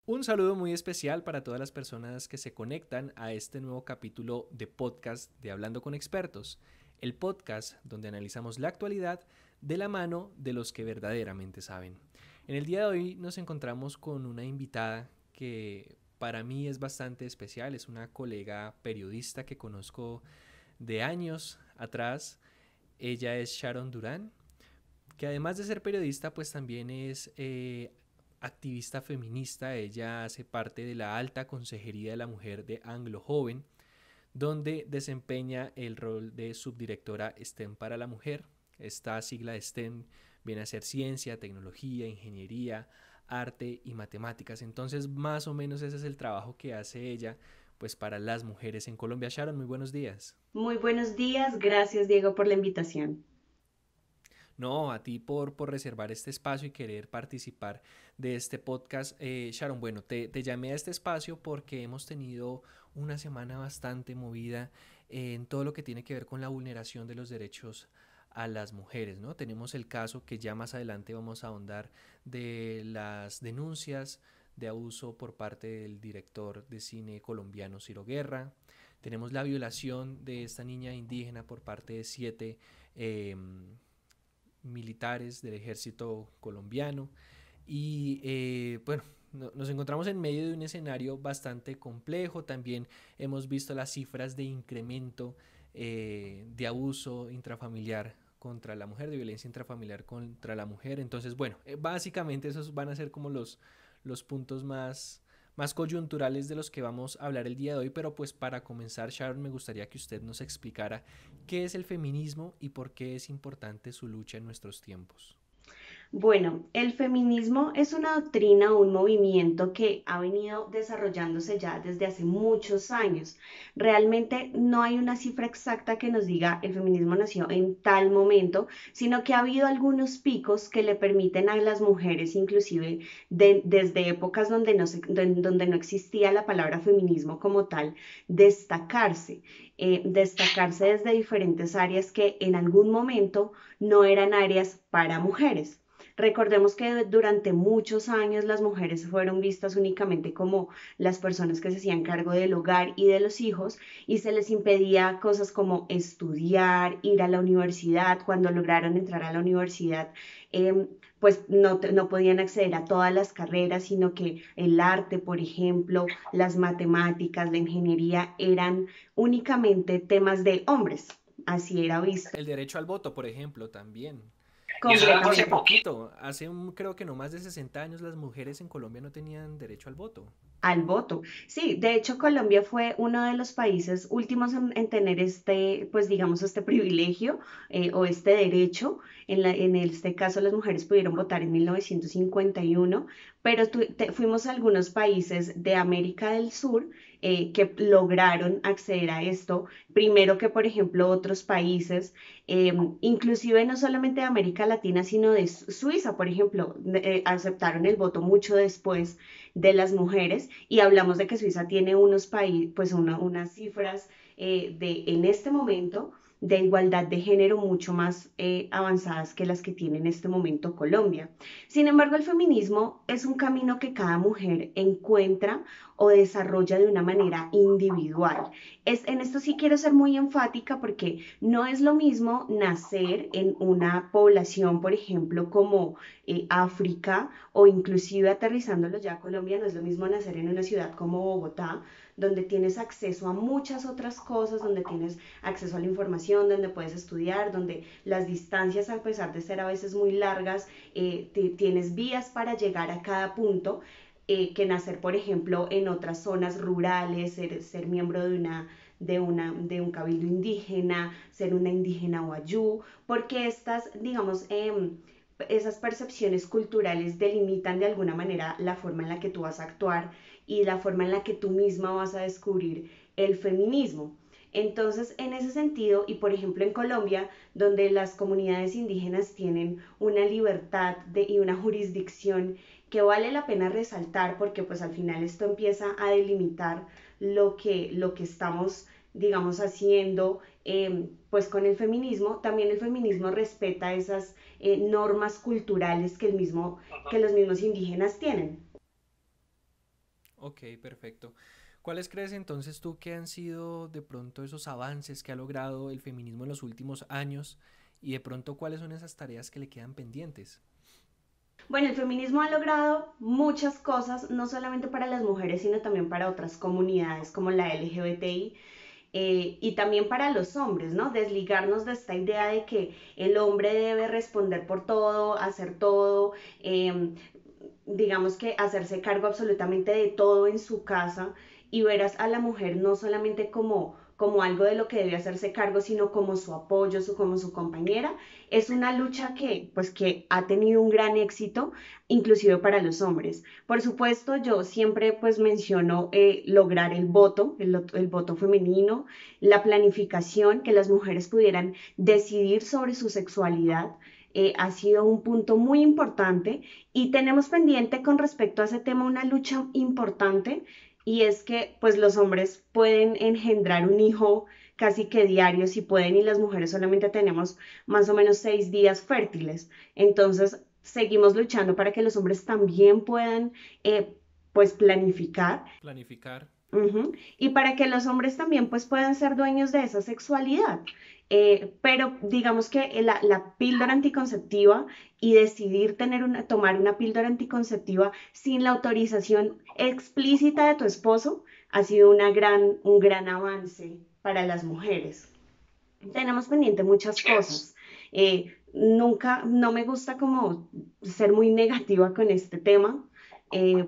Un saludo muy especial para todas las personas que se conectan a este nuevo capítulo de podcast de Hablando con Expertos, el podcast donde analizamos la actualidad de la mano de los que verdaderamente saben. En el día de hoy nos encontramos con una invitada que para mí es bastante especial, es una colega periodista que conozco de años atrás. Ella es Sharon Durán, que además de ser periodista, pues también es activista feminista. Ella hace parte de la Alta Consejería de la Mujer de Anglo Joven, donde desempeña el rol de subdirectora STEM para la mujer. Esta sigla de STEM viene a ser ciencia, tecnología, ingeniería, arte y matemáticas. Entonces, más o menos ese es el trabajo que hace ella pues para las mujeres en Colombia. Sharon, muy buenos días. Muy buenos días, gracias Diego por la invitación. No, a ti por reservar este espacio y querer participar de este podcast. Sharon, bueno, te llamé a este espacio porque hemos tenido una semana bastante movida en todo lo que tiene que ver con la vulneración de los derechos a las mujeres, ¿no? Tenemos el caso que ya más adelante vamos a ahondar de las denuncias de abuso por parte del director de cine colombiano Ciro Guerra. Tenemos la violación de esta niña indígena por parte de 7 eh, militares del ejército colombiano y bueno, nos encontramos en medio de un escenario bastante complejo. También hemos visto las cifras de incremento de abuso intrafamiliar contra la mujer, de violencia intrafamiliar contra la mujer. Entonces, bueno, básicamente esos van a ser como los puntos más coyunturales de los que vamos a hablar el día de hoy, pero pues para comenzar, Sharon, me gustaría que usted nos explicara qué es el feminismo y por qué es importante su lucha en nuestros tiempos. Bueno, el feminismo es una doctrina o un movimiento que ha venido desarrollándose ya desde hace muchos años. Realmente no hay una cifra exacta que nos diga el feminismo nació en tal momento, sino que ha habido algunos picos que le permiten a las mujeres, inclusive desde épocas donde no existía la palabra feminismo como tal, destacarse, destacarse desde diferentes áreas que en algún momento no eran áreas para mujeres. Recordemos que durante muchos años las mujeres fueron vistas únicamente como las personas que se hacían cargo del hogar y de los hijos y se les impedía cosas como estudiar, ir a la universidad. Cuando lograron entrar a la universidad, pues no podían acceder a todas las carreras, sino que el arte, por ejemplo, las matemáticas, la ingeniería eran únicamente temas de hombres. Así era visto El derecho al voto, por ejemplo, también. Y eso era algo hace completamente. poquito, creo que no más de 60 años las mujeres en Colombia no tenían derecho al voto. Al voto. Sí, de hecho Colombia fue uno de los países últimos en tener este, pues digamos, este privilegio o este derecho. En este caso las mujeres pudieron votar en 1951, pero fuimos a algunos países de América del Sur que lograron acceder a esto, primero que por ejemplo otros países, inclusive no solamente de América Latina, sino de Suiza, por ejemplo, aceptaron el voto mucho después de las mujeres y hablamos de que Suiza tiene unos países, pues unas cifras en este momento de igualdad de género mucho más avanzadas que las que tiene en este momento Colombia. Sin embargo, el feminismo es un camino que cada mujer encuentra o desarrolla de una manera individual. En esto sí quiero ser muy enfática porque no es lo mismo nacer en una población, por ejemplo, como África o inclusive aterrizándolo ya a Colombia, no es lo mismo nacer en una ciudad como Bogotá, donde tienes acceso a muchas otras cosas, donde tienes acceso a la información, donde puedes estudiar, donde las distancias, a pesar de ser a veces muy largas, tienes vías para llegar a cada punto, que nacer, por ejemplo, en otras zonas rurales, ser miembro de un cabildo indígena, ser una indígena wayú, porque estas, digamos, esas percepciones culturales delimitan de alguna manera la forma en la que tú vas a actuar y la forma en la que tú misma vas a descubrir el feminismo. Entonces, en ese sentido, y por ejemplo en Colombia, donde las comunidades indígenas tienen una libertad y una jurisdicción que vale la pena resaltar porque pues al final esto empieza a delimitar lo que estamos, digamos, haciendo pues con el feminismo, también el feminismo respeta esas normas culturales que los mismos indígenas tienen. Ok, perfecto. ¿Cuáles crees entonces tú que han sido de pronto esos avances que ha logrado el feminismo en los últimos años y de pronto cuáles son esas tareas que le quedan pendientes? Bueno, el feminismo ha logrado muchas cosas, no solamente para las mujeres, sino también para otras comunidades como la LGBTI. Y también para los hombres, ¿no? Desligarnos de esta idea de que el hombre debe responder por todo, hacer todo, eh, digamos que hacerse cargo absolutamente de todo en su casa y verás a la mujer no solamente como algo de lo que debe hacerse cargo, sino como su apoyo, como su compañera, es una lucha que ha tenido un gran éxito, inclusive para los hombres. Por supuesto, yo siempre pues menciono lograr el voto femenino, la planificación, que las mujeres pudieran decidir sobre su sexualidad, ha sido un punto muy importante y tenemos pendiente con respecto a ese tema una lucha importante y es que pues los hombres pueden engendrar un hijo casi que diario si pueden y las mujeres solamente tenemos más o menos 6 días fértiles. Entonces seguimos luchando para que los hombres también puedan pues planificar. Planificar. Y para que los hombres también pues puedan ser dueños de esa sexualidad. Pero digamos que la píldora anticonceptiva y decidir tomar una píldora anticonceptiva sin la autorización explícita de tu esposo ha sido un gran avance para las mujeres. Tenemos pendiente muchas cosas. Nunca, no me gusta como ser muy negativa con este tema,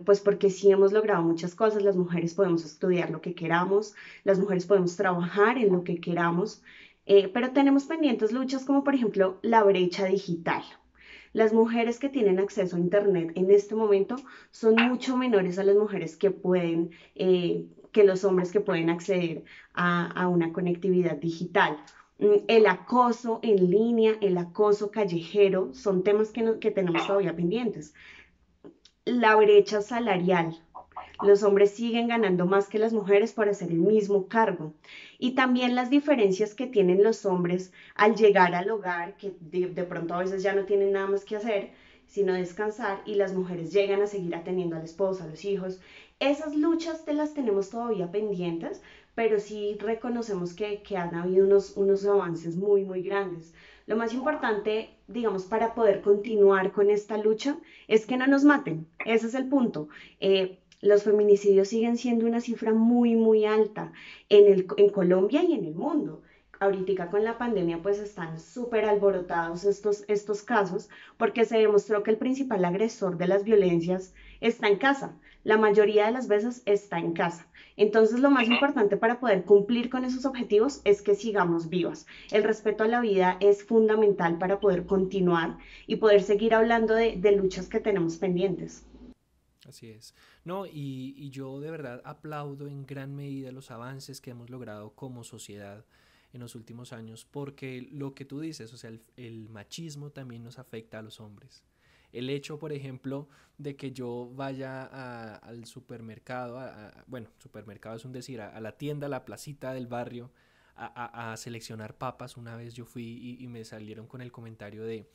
pues porque sí hemos logrado muchas cosas. Las mujeres podemos estudiar lo que queramos, las mujeres podemos trabajar en lo que queramos, pero tenemos pendientes luchas como por ejemplo la brecha digital. Las mujeres que tienen acceso a Internet en este momento son mucho menores a las mujeres que los hombres que pueden acceder a una conectividad digital. El acoso en línea, el acoso callejero, son temas que tenemos todavía pendientes. La brecha salarial. Los hombres siguen ganando más que las mujeres por hacer el mismo cargo. Y también las diferencias que tienen los hombres al llegar al hogar, que de pronto a veces ya no tienen nada más que hacer, sino descansar, y las mujeres llegan a seguir atendiendo al esposo, a los hijos. Esas luchas te las tenemos todavía pendientes, pero sí reconocemos que han habido unos avances muy, muy grandes. Lo más importante, digamos, para poder continuar con esta lucha es que no nos maten. Ese es el punto. Los feminicidios siguen siendo una cifra muy, muy alta en Colombia y en el mundo. Ahorita con la pandemia pues están súper alborotados estos casos porque se demostró que el principal agresor de las violencias está en casa. La mayoría de las veces está en casa. Entonces lo más importante para poder cumplir con esos objetivos es que sigamos vivas. El respeto a la vida es fundamental para poder continuar y poder seguir hablando de luchas que tenemos pendientes. Así es. No, y yo de verdad aplaudo en gran medida los avances que hemos logrado como sociedad en los últimos años, porque lo que tú dices, o sea, el machismo también nos afecta a los hombres. El hecho, por ejemplo, de que yo vaya al supermercado, bueno, supermercado es un decir, a la tienda, a la placita del barrio, a seleccionar papas. Una vez yo fui y me salieron con el comentario de,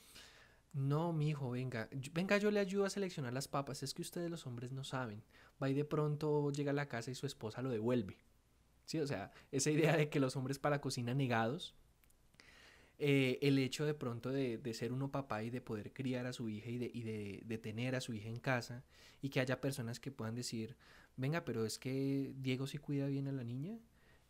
no, mi hijo, venga, venga, yo le ayudo a seleccionar las papas. Es que ustedes los hombres no saben. Va y de pronto llega a la casa y su esposa lo devuelve. Sí, o sea, esa idea de que los hombres para la cocina negados, el hecho de pronto de ser uno papá y de poder criar a su hija y de tener a su hija en casa y que haya personas que puedan decir, venga, pero es que Diego sí cuida bien a la niña,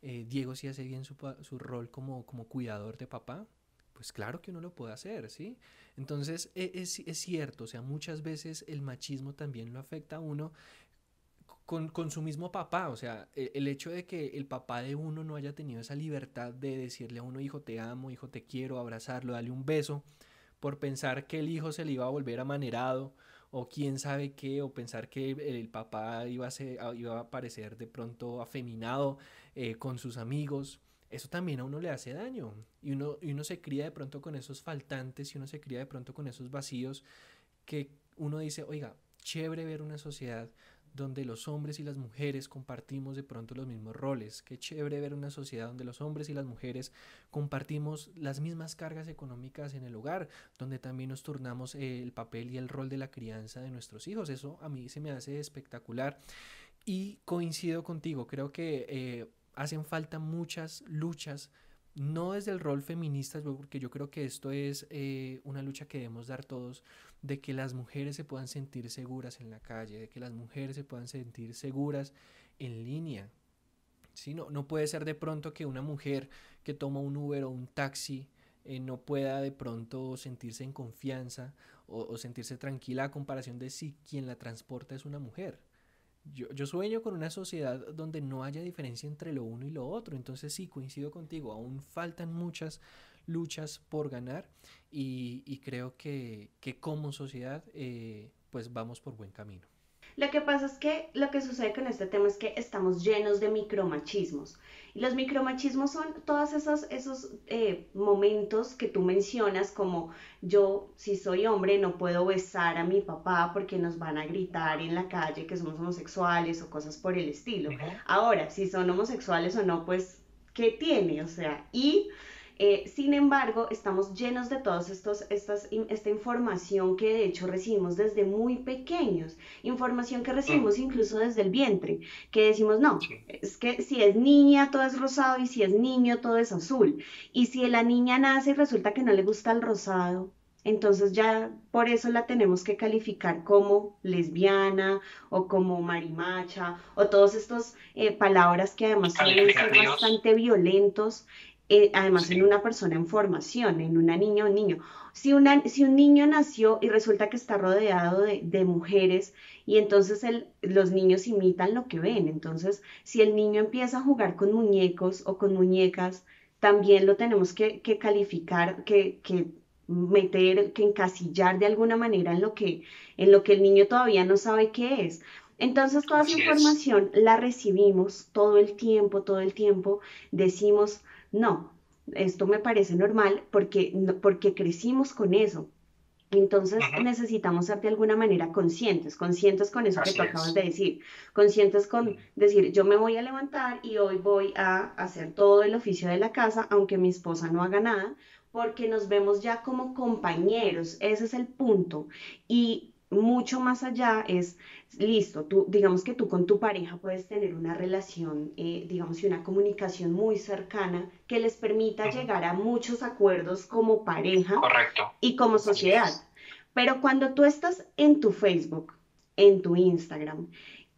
Diego sí hace bien su rol como cuidador de papá, pues claro que uno lo puede hacer, ¿sí? Entonces es cierto, o sea, muchas veces el machismo también lo afecta a uno con su mismo papá, o sea, el hecho de que el papá de uno no haya tenido esa libertad de decirle a uno, hijo, te amo, hijo, te quiero, abrazarlo, darle un beso, por pensar que el hijo se le iba a volver amanerado, o quién sabe qué, o pensar que el papá iba a parecer de pronto afeminado con sus amigos. Eso también a uno le hace daño y uno se cría de pronto con esos faltantes y uno se cría de pronto con esos vacíos que uno dice, oiga, chévere ver una sociedad donde los hombres y las mujeres compartimos de pronto los mismos roles. Qué chévere ver una sociedad donde los hombres y las mujeres compartimos las mismas cargas económicas en el hogar, donde también nos turnamos el papel y el rol de la crianza de nuestros hijos. Eso a mí se me hace espectacular. Y coincido contigo, creo que hacen falta muchas luchas, no desde el rol feminista, porque yo creo que esto es una lucha que debemos dar todos, de que las mujeres se puedan sentir seguras en la calle, de que las mujeres se puedan sentir seguras en línea. ¿Sí? No, no puede ser de pronto que una mujer que toma un Uber o un taxi no pueda de pronto sentirse en confianza o sentirse tranquila a comparación de si quien la transporta es una mujer. Yo sueño con una sociedad donde no haya diferencia entre lo uno y lo otro. Entonces sí, coincido contigo, aún faltan muchas luchas por ganar y creo que como sociedad pues vamos por buen camino. Lo que pasa es que lo que sucede con este tema es que estamos llenos de micromachismos. Y los micromachismos son todos esos momentos que tú mencionas, como yo, si soy hombre, no puedo besar a mi papá porque nos van a gritar en la calle que somos homosexuales o cosas por el estilo. Ujú. Ahora, si son homosexuales o no, pues, ¿qué tiene? O sea, sin embargo, estamos llenos de esta información que de hecho recibimos desde muy pequeños, información que Mm, recibimos incluso desde el vientre, que decimos, no, sí, es que si es niña todo es rosado y si es niño todo es azul. Y si la niña nace y resulta que no le gusta el rosado, entonces ya por eso la tenemos que calificar como lesbiana o como marimacha o todas estas palabras que además suelen ser calificativos, bastante violentos, además en sí, una persona en formación, en una niña o un niño. Si un niño nació y resulta que está rodeado de mujeres y entonces los niños imitan lo que ven, entonces si el niño empieza a jugar con muñecos o con muñecas, también lo tenemos que calificar, que meter, que encasillar de alguna manera en lo que el niño todavía no sabe qué es. Entonces toda esa así es. información la recibimos todo el tiempo, decimos, no, esto me parece normal porque, porque crecimos con eso. Entonces Ujú, necesitamos ser de alguna manera conscientes, conscientes con eso que así tú acabas es. de decir, conscientes con Mm, decir, yo me voy a levantar y hoy voy a hacer todo el oficio de la casa, aunque mi esposa no haga nada, porque nos vemos ya como compañeros, ese es el punto. Y mucho más allá es, listo, tú, digamos que tú con tu pareja puedes tener una relación, digamos, y una comunicación muy cercana que les permita ujú, llegar a muchos acuerdos como pareja correcto, y como así sociedad. es. Pero cuando tú estás en tu Facebook, en tu Instagram,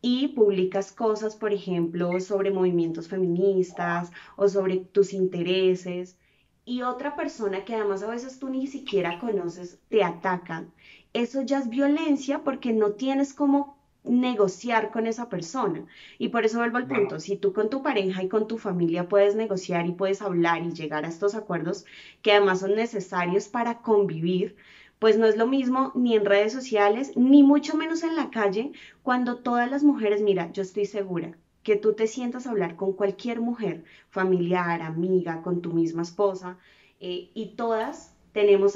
y publicas cosas, por ejemplo, sobre movimientos feministas o sobre tus intereses, y otra persona que además a veces tú ni siquiera conoces te ataca, eso ya es violencia porque no tienes cómo negociar con esa persona. Y por eso vuelvo al punto, No, si tú con tu pareja y con tu familia puedes negociar y puedes hablar y llegar a estos acuerdos que además son necesarios para convivir, pues no es lo mismo ni en redes sociales, ni mucho menos en la calle, cuando todas las mujeres, mira, yo estoy segura que tú te sientas a hablar con cualquier mujer, familiar, amiga, con tu misma esposa, y todas tenemos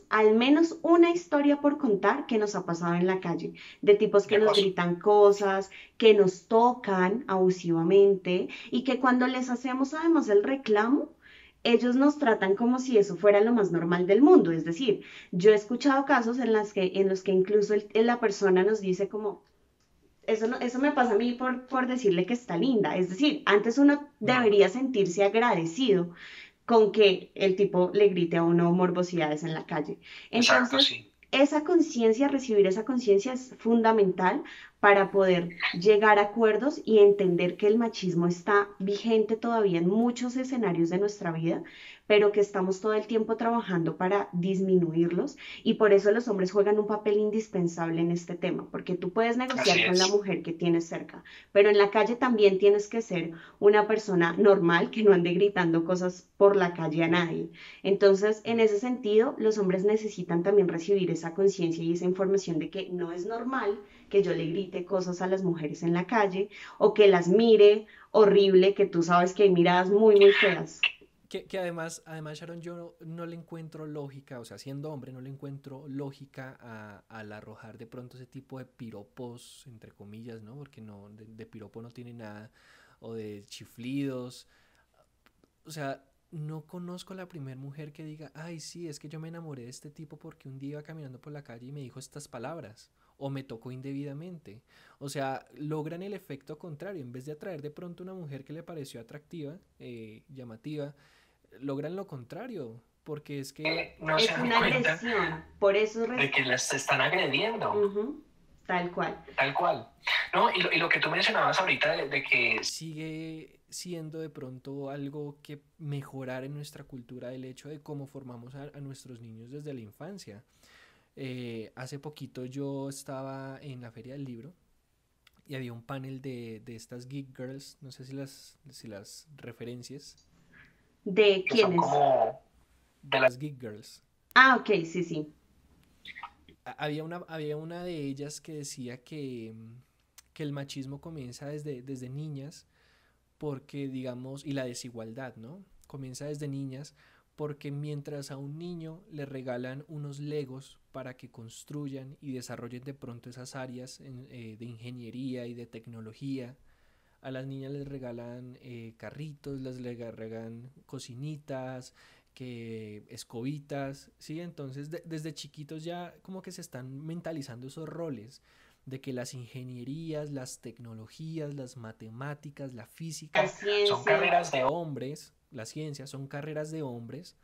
al menos una historia por contar que nos ha pasado en la calle, de tipos que de nos cosas. gritan cosas, que nos tocan abusivamente y que cuando les hacemos además el reclamo, ellos nos tratan como si eso fuera lo más normal del mundo. Es decir, yo he escuchado casos en los que incluso la persona nos dice como, eso, no, eso me pasa a mí por decirle que está linda. Es decir, antes uno Mm, debería sentirse agradecido con que el tipo le grite a uno morbosidades en la calle. exacto, Entonces, sí. esa conciencia, recibir esa conciencia es fundamental para poder llegar a acuerdos y entender que el machismo está vigente todavía en muchos escenarios de nuestra vida, pero que estamos todo el tiempo trabajando para disminuirlos y por eso los hombres juegan un papel indispensable en este tema, porque tú puedes negociar Así con la es. mujer que tienes cerca, pero en la calle también tienes que ser una persona normal que no ande gritando cosas por la calle a nadie. Entonces, en Mm, ese sentido, los hombres necesitan también recibir esa conciencia y esa información de que no es normal que yo le grite cosas a las mujeres en la calle o que las mire horrible, que tú sabes que hay miradas muy, muy feas. Que además, Sharon, yo no le encuentro lógica, o sea, siendo hombre, no le encuentro lógica al arrojar de pronto ese tipo de piropos, entre comillas, ¿no? Porque no, de piropo no tiene nada, o de chiflidos. O sea, no conozco la primera mujer que diga, ay, sí, es que yo me enamoré de este tipo porque un día iba caminando por la calle y me dijo estas palabras. o me tocó indebidamente. O sea, logran el efecto contrario. En vez de atraer de pronto una mujer que le pareció atractiva, llamativa, logran lo contrario. Porque es que no se Es dan una cuenta agresión, por eso de que las están agrediendo. Ujú, tal cual. Tal cual. No, y lo que tú mencionabas ahorita de que sigue siendo de pronto algo que mejorar en nuestra cultura el hecho de cómo formamos a nuestros niños desde la infancia. Hace poquito yo estaba en la Feria del Libro y había un panel de estas Geek Girls, no sé si las referencias, ¿De que son quiénes? como de las Geek Girls. Ah, ok, sí, sí. Había una de ellas que decía que el machismo comienza desde niñas porque, digamos, y la desigualdad, ¿no? Comienza desde niñas porque mientras a un niño le regalan unos legos para que construyan y desarrollen de pronto esas áreas de ingeniería y de tecnología, a las niñas les regalan carritos, les regalan cocinitas, que escobitas, ¿sí? Entonces desde chiquitos ya como que se están mentalizando esos roles de que las ingenierías, las tecnologías, las matemáticas, la La física son ciencia. carreras de hombres, la ciencia son carreras de hombres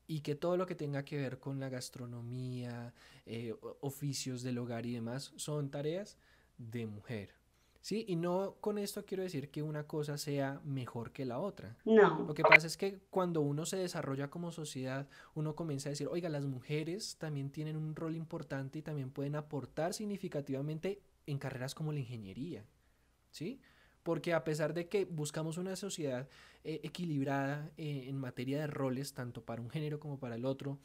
y que todo lo que tenga que ver con la gastronomía, oficios del hogar y demás son tareas de mujer. ¿Sí? Y no con esto quiero decir que una cosa sea mejor que la otra. Lo No, que pasa es que cuando uno se desarrolla como sociedad, uno comienza a decir, oiga, las mujeres también tienen un rol importante y también pueden aportar significativamente en carreras como la ingeniería. ¿Sí? Porque a pesar de que buscamos una sociedad equilibrada en materia de roles, tanto para un género como para el otro,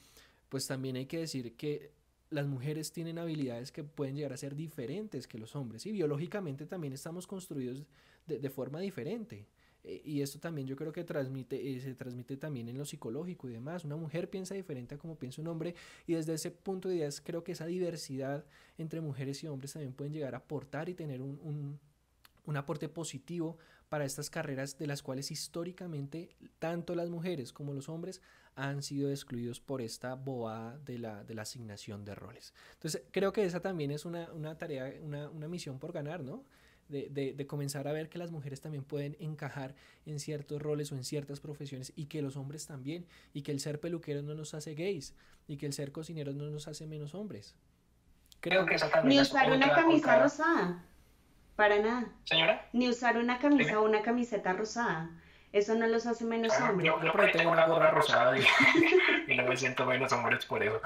pues también hay que decir que las mujeres tienen habilidades que pueden llegar a ser diferentes que los hombres. Y biológicamente también estamos construidos de forma diferente. Y esto también yo creo que se transmite también en lo psicológico y demás. Una mujer piensa diferente a como piensa un hombre y desde ese punto de vista creo que esa diversidad entre mujeres y hombres también pueden llegar a aportar y tener un aporte positivo para estas carreras de las cuales históricamente tanto las mujeres como los hombres han sido excluidos por esta bobada de la asignación de roles. Entonces creo que esa también es una tarea, una misión por ganar, ¿no? De comenzar a ver que las mujeres también pueden encajar en ciertos roles o en ciertas profesiones y que los hombres también, y que el ser peluqueros no nos hace gays y que el ser cocineros no nos hace menos hombres. Creo que esa también ni es usar una camisa otra. rosada, para nada. Señora, Ni usar una camisa dime. o una camiseta rosada. Eso no los hace menos Ah, hombres. yo por ahí tengo una gorra rosada y no me siento menos hombres por eso.